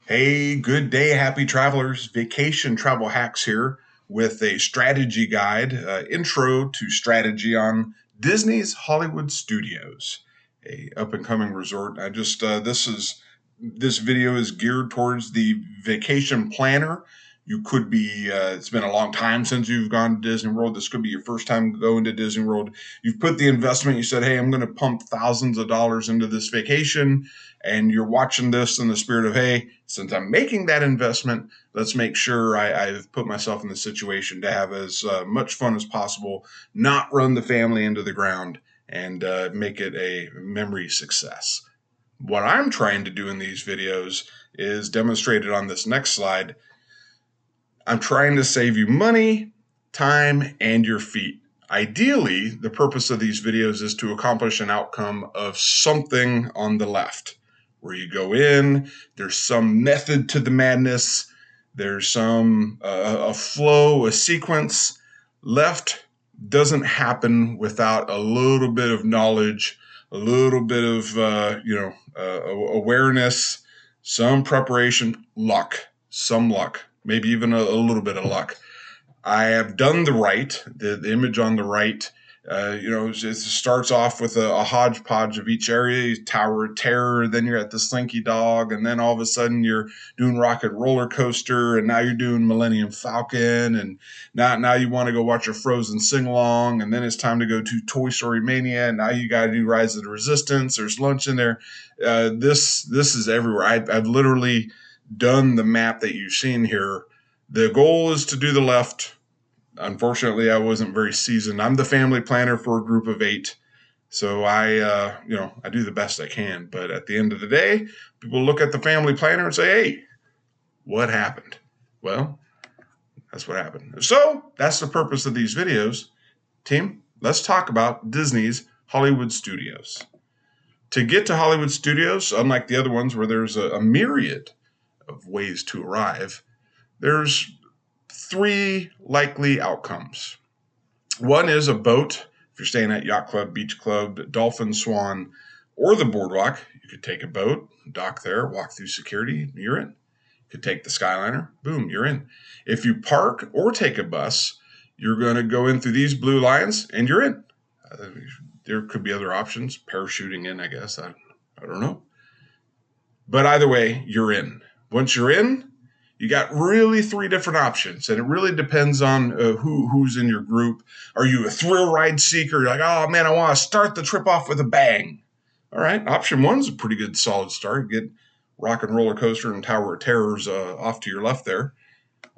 Hey, good day, happy travelers. Vacation Travel Hacks here with a strategy guide, intro to strategy on Disney's Hollywood Studios, a up-and-coming resort. This video is geared towards the vacation planner. You could be, it's been a long time since you've gone to Disney World. This could be your first time going to Disney World. You've put the investment, you said, hey, I'm going to pump thousands of dollars into this vacation. And you're watching this in the spirit of, hey, since I'm making that investment, let's make sure I've put myself in the situation to have as much fun as possible, not run the family into the ground, and make it a memory success. What I'm trying to do in these videos is demonstrated on this next slide. I'm trying to save you money, time, and your feet. Ideally, the purpose of these videos is to accomplish an outcome of something on the left, where you go in, there's some method to the madness, there's some a flow, a sequence. Left doesn't happen without a little bit of knowledge, a little bit of awareness, some preparation, some luck, maybe even a little bit of luck. I have done the right, the image on the right. It starts off with a hodgepodge of each area. Tower of Terror, then you're at the Slinky Dog, and then all of a sudden you're doing Rocket Roller Coaster, and now you're doing Millennium Falcon, and now you want to go watch a Frozen sing-along, and then it's time to go to Toy Story Mania, and now you got to do Rise of the Resistance. There's lunch in there. This is everywhere. I've literally done the map that you've seen here. The goal is to do the left. Unfortunately, I wasn't very seasoned. I'm the family planner for a group of 8. So I do the best I can. But at the end of the day, people look at the family planner and say, hey, what happened? Well, that's what happened. So that's the purpose of these videos. Team, let's talk about Disney's Hollywood Studios. To get to Hollywood Studios, unlike the other ones where there's a myriad of ways to arrive, there's 3 likely outcomes. One is a boat. If you're staying at Yacht Club, Beach Club, Dolphin, Swan, or the Boardwalk, you could take a boat, dock there, walk through security, you're in. You could take the Skyliner, boom, you're in. If you park or take a bus, you're going to go in through these blue lines and you're in. There could be other options, parachuting in, I guess. I don't know. But either way, you're in. Once you're in, you got really 3 different options, and it really depends on who's in your group. Are you a thrill ride seeker? You're like, oh man, I want to start the trip off with a bang. All right, option 1 is a pretty good solid start. Get Rock and Roller Coaster and Tower of Terrors off to your left there.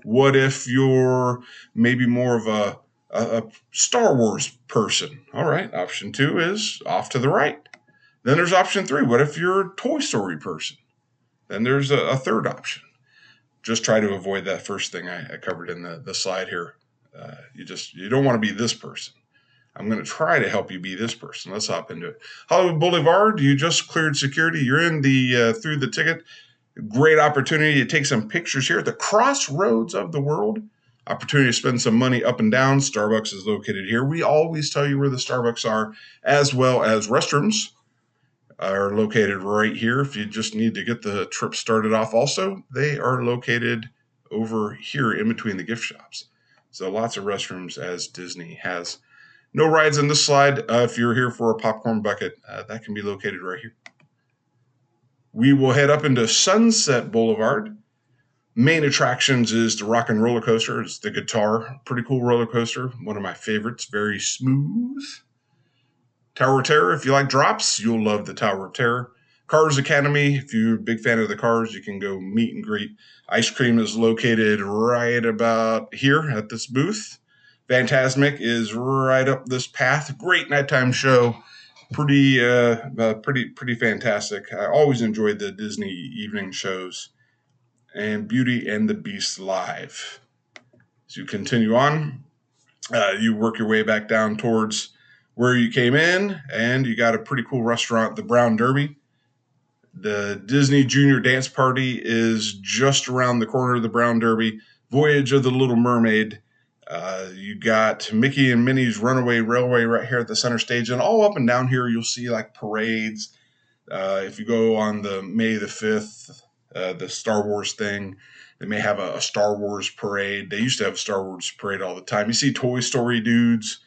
What if you're maybe more of a Star Wars person? All right, option 2 is off to the right. Then there's option 3. What if you're a Toy Story person? Then there's a third option. Just try to avoid that first thing I covered in the slide here. You don't want to be this person. I'm going to try to help you be this person. Let's hop into it. Hollywood Boulevard, you just cleared security. You're in through the ticket. Great opportunity to take some pictures here at the crossroads of the world. Opportunity to spend some money up and down. Starbucks is located here. We always tell you where the Starbucks are, as well as restrooms are located right here. If you just need to get the trip started off also, they are located over here in between the gift shops. So lots of restrooms as Disney has. No rides in this slide. If you're here for a popcorn bucket, that can be located right here. We will head up into Sunset Boulevard. Main attractions is the Rock and Roller Coaster. It's the guitar. Pretty cool roller coaster. One of my favorites. Very smooth. Tower of Terror, if you like drops, you'll love the Tower of Terror. Cars Academy, if you're a big fan of the cars, you can go meet and greet. Ice cream is located right about here at this booth. Fantasmic is right up this path. Great nighttime show. Pretty fantastic. I always enjoyed the Disney evening shows. And Beauty and the Beast Live. As you continue on, you work your way back down towards where you came in, and you got a pretty cool restaurant, the Brown Derby. The Disney Junior Dance Party is just around the corner of the Brown Derby. Voyage of the Little Mermaid You got Mickey and Minnie's Runaway Railway right here at the center stage. And all up and down here, you'll see like parades. If you go on the May the 5th, the Star Wars thing, they may have a Star Wars parade. They used to have a Star Wars parade all the time. You see Toy Story dudes,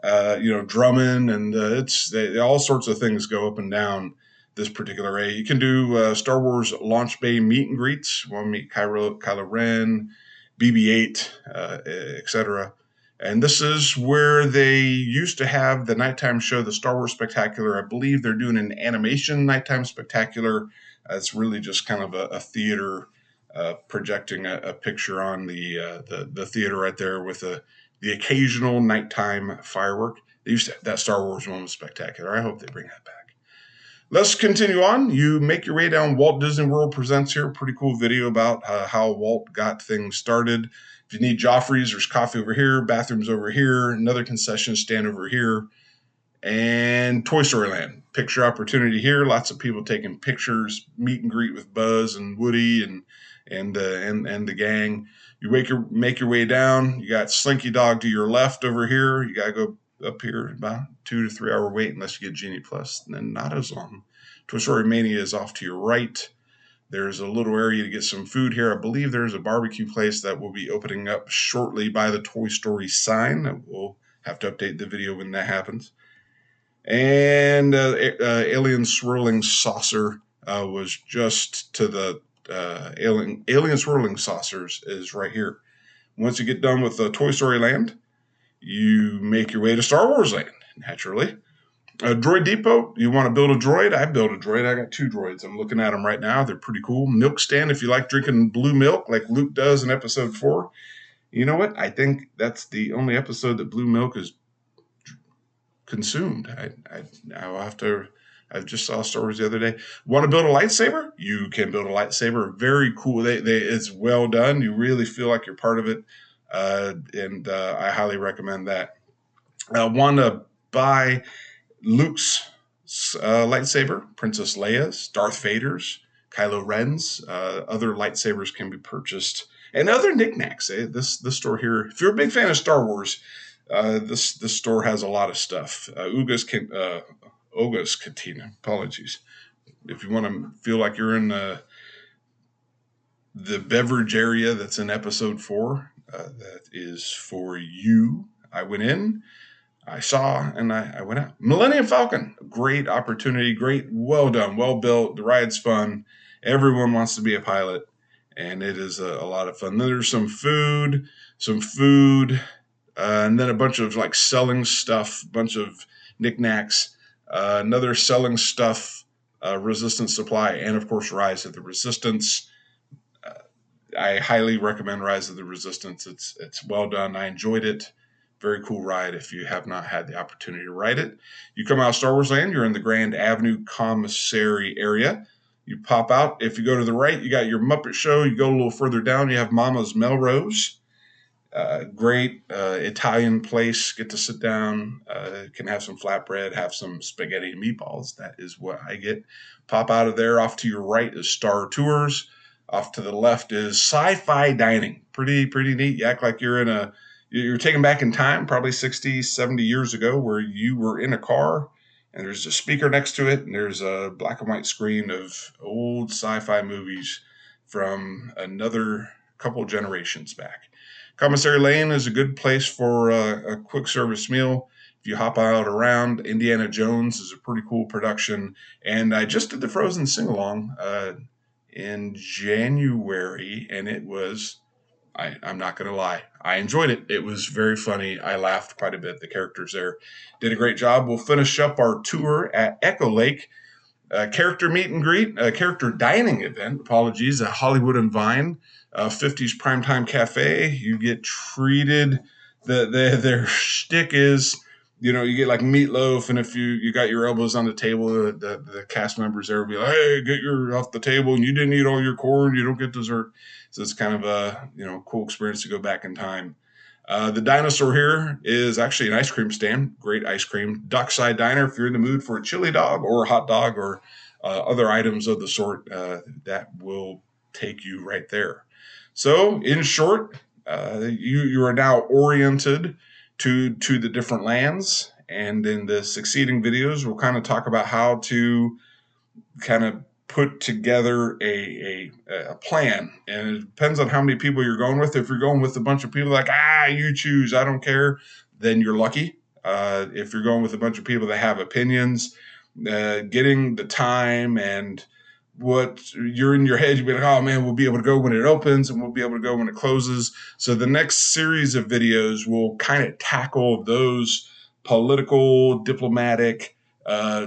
drumming, and all sorts of things go up and down this particular area. You can do Star Wars Launch Bay meet and greets. Want to meet Kylo Ren, BB-8, etc. And this is where they used to have the nighttime show, the Star Wars Spectacular. I believe they're doing an animation nighttime spectacular. It's really just kind of a theater projecting a picture on the theater right there with the occasional nighttime firework. They used to have that Star Wars one was spectacular. I hope they bring that back. Let's continue on. You make your way down Walt Disney World Presents here. Pretty cool video about how Walt got things started. If you need Joffrey's, there's coffee over here, bathrooms over here, another concession stand over here, and Toy Story Land. Picture opportunity here. Lots of people taking pictures, meet and greet with Buzz and Woody and the gang. You make your way down. You got Slinky Dog to your left over here. You got to go up here, about 2 to 3 hour wait unless you get Genie Plus, and then not as long. Toy Story Mania is off to your right. There's a little area to get some food here. I believe there's a barbecue place that will be opening up shortly by the Toy Story sign. We'll have to update the video when that happens. And Alien Swirling Saucer was just to the Alien Swirling Saucers is right here. Once you get done with Toy Story Land, you make your way to Star Wars Land, naturally. Droid Depot, you want to build a droid? I built a droid. I got 2 droids. I'm looking at them right now. They're pretty cool. Milk stand, if you like drinking blue milk like Luke does in episode 4. You know what? I think that's the only episode that blue milk is consumed. I'll have to... I just saw Star Wars the other day. Want to build a lightsaber? You can build a lightsaber. Very cool. It's well done. You really feel like you're part of it. And I highly recommend that. Want to buy Luke's lightsaber, Princess Leia's, Darth Vader's, Kylo Ren's. Other lightsabers can be purchased, and other knickknacks. This store here, if you're a big fan of Star Wars, this store has a lot of stuff. Oga's Cantina. Apologies. If you want to feel like you're in the beverage area that's in episode 4, that is for you. I went in. I saw, and I went out. Millennium Falcon, great opportunity, great, well done, well built. The ride's fun. Everyone wants to be a pilot, and it is a lot of fun. Then there's some food, and then a bunch of like selling stuff, a bunch of knickknacks, another selling stuff, Resistance Supply, and of course Rise of the Resistance. I highly recommend Rise of the Resistance. It's well done. I enjoyed it. Very cool ride if you have not had the opportunity to ride it. You come out of Star Wars Land, you're in the Grand Avenue Commissary area. You pop out. If you go to the right, you got your Muppet Show. You go a little further down, you have Mama's Melrose. Great Italian place. Get to sit down. Can have some flatbread, have some spaghetti and meatballs. That is what I get. Pop out of there. Off to your right is Star Tours. Off to the left is Sci-Fi Dining. Pretty neat. You act like you're taken back in time, probably 60, 70 years ago, where you were in a car and there's a speaker next to it and there's a black and white screen of old sci-fi movies from another couple generations back. Commissary Lane is a good place for a quick service meal. If you hop out around, Indiana Jones is a pretty cool production. And I just did the Frozen sing-along in January, and it was... I'm not going to lie. I enjoyed it. It was very funny. I laughed quite a bit. The characters there did a great job. We'll finish up our tour at Echo Lake. Character meet and greet, character dining event, apologies, at Hollywood and Vine, 50s Primetime Cafe. You get treated. Their shtick is, you get like meatloaf, and if you got your elbows on the table, the cast members there will be like, hey, get your off the table, and you didn't eat all your corn, you don't get dessert. So it's kind of a cool experience to go back in time. The dinosaur here is actually an ice cream stand. Great ice cream. Dockside Diner, if you're in the mood for a chili dog or a hot dog or other items of the sort, that will take you right there. So in short, You are now oriented to the different lands. And in the succeeding videos, we'll kind of talk about how to kind of put together a plan. And it depends on how many people you're going with. If you're going with a bunch of people like, you choose, I don't care, then you're lucky. If you're going with a bunch of people that have opinions, getting the time and what you're in your head, you'll be like, oh man, we'll be able to go when it opens and we'll be able to go when it closes. So the next series of videos will kind of tackle those political, diplomatic,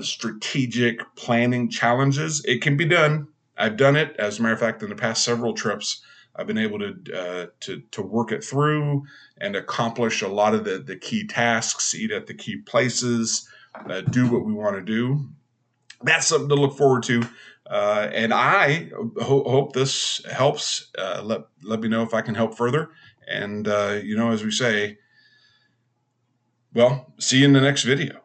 strategic planning challenges. It can be done. I've done it. As a matter of fact, in the past several trips, I've been able to work it through and accomplish a lot of the key tasks, eat at the key places, do what we want to do. That's something to look forward to. And I hope this helps. Let me know if I can help further. And, as we say, well, see you in the next video.